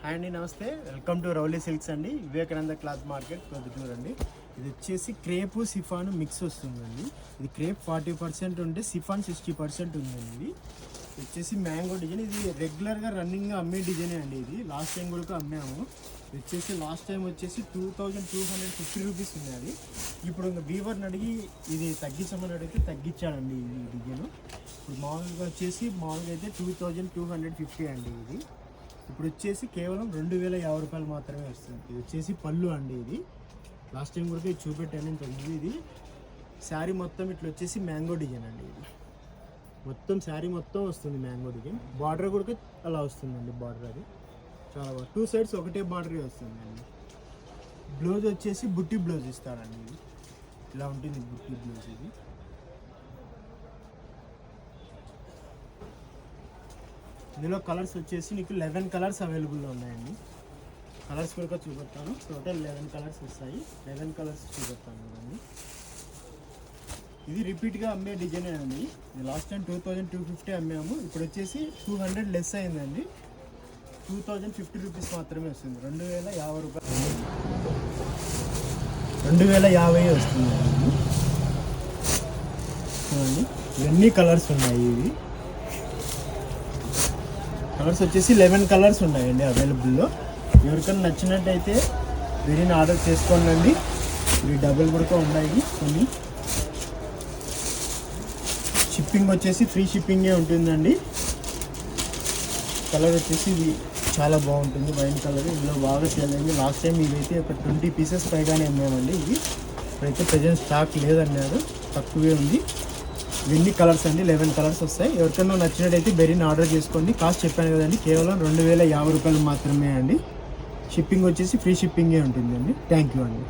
అండి నమస్తే, welcome to Rowley silks అండి. వివేకానంద క్లాత్ మార్కెట్ ప్రొద్దుటూరు అండి. ఇది వచ్చేసి క్రేపు సిఫాన్ మిక్స్ వస్తుందండి. ఇది క్రేప్ 40% ఉంటే సిఫాన్ 60% ఉందండి. ఇది వచ్చేసి మ్యాంగో డిజైన్. ఇది రెగ్యులర్గా రన్నింగ్గా అమ్మే డిజైనే అండి. ఇది లాస్ట్ టైం కూడా అమ్మాము. ఇది వచ్చేసి లాస్ట్ టైం వచ్చేసి 2250 రూపీస్ ఉన్నది. ఇప్పుడు ఇంకా వీవర్ని అడిగి ఇది తగ్గించమని అడిగితే తగ్గించాడండి ఈ డిజైన్. ఇప్పుడు మామూలుగా వచ్చేసి మామూలుగా అయితే 2250 అండి. ఇది ఇప్పుడు వచ్చేసి కేవలం 2050 రూపాయలు మాత్రమే వస్తుంది. ఇది వచ్చేసి పళ్ళు అండి. ఇది లాస్ట్ టైం కూడా ఇది చూపెట్టాను ఇంతకుముందు. ఇది శారీ మొత్తం ఇట్లా వచ్చేసి మ్యాంగో డిజైన్ అండి. ఇది మొత్తం శారీ మొత్తం వస్తుంది మ్యాంగో డిజైన్. బార్డర్ కూడా అలా వస్తుందండి. బార్డర్ అది చాలా బాగా 2 సైడ్స్ ఒకటే బార్డరే వస్తుందండి. బ్లౌజ్ వచ్చేసి బుట్టి బ్లౌజ్ ఇస్తారండి. ఇది ఇలా ఉంటుంది బుట్టి బ్లౌజ్. ఇది ఇందులో కలర్స్ వచ్చేసి నీకు 11 కలర్స్ అవైలబుల్లో ఉన్నాయండి. కలర్స్ కూడా చూపెడతాను. టోటల్ 11 కలర్స్ వస్తాయి. 11 కలర్స్ చూపెడతాను కదండి. ఇది రిపీట్గా అమ్మే డిజైనే అండి. ఇది లాస్ట్ టైం 2250 అమ్మాము. ఇప్పుడు వచ్చేసి 200 లెస్ అయిందండి. 2050 రూపీస్ మాత్రమే వస్తుంది. 2050 రూపాయలు, 2050 వస్తుంది చూడండి. ఇవన్నీ కలర్స్ ఉన్నాయి. ఇవి కలర్స్ వచ్చేసి 11 కలర్స్ ఉన్నాయండి అవైలబుల్లో. ఎవరికైనా నచ్చినట్టయితే వీటిని ఆర్డర్ చేసుకోండి. ఇవి డబుల్ కూడా ఉన్నాయి కొన్ని. షిప్పింగ్ వచ్చేసి ఫ్రీ షిప్పింగే ఉంటుందండి. కలర్ వచ్చేసి ఇది చాలా బాగుంటుంది. వైన్ కలర్ ఇందులో బాగా సేల్ అయింది. లాస్ట్ టైం ఇవైతే ఒక 20 పీసెస్ పైగానే అమ్మామండి. ఇది ఇప్పుడైతే ప్రజెంట్ స్టాక్ లేదన్నారు, తక్కువే ఉంది. ఇవన్నీ కలర్స్ అండి. 11 కలర్స్ వస్తాయి. ఎవరికైనా నచ్చినట్టయితే బెరీని ఆర్డర్ చేసుకోండి. కాస్ట్ చెప్పాను కదండి, కేవలం 2050 రూపాయలు మాత్రమే అండి. షిప్పింగ్ వచ్చేసి ఫ్రీ షిప్పింగే ఉంటుందండి. థ్యాంక్ యూ అండి.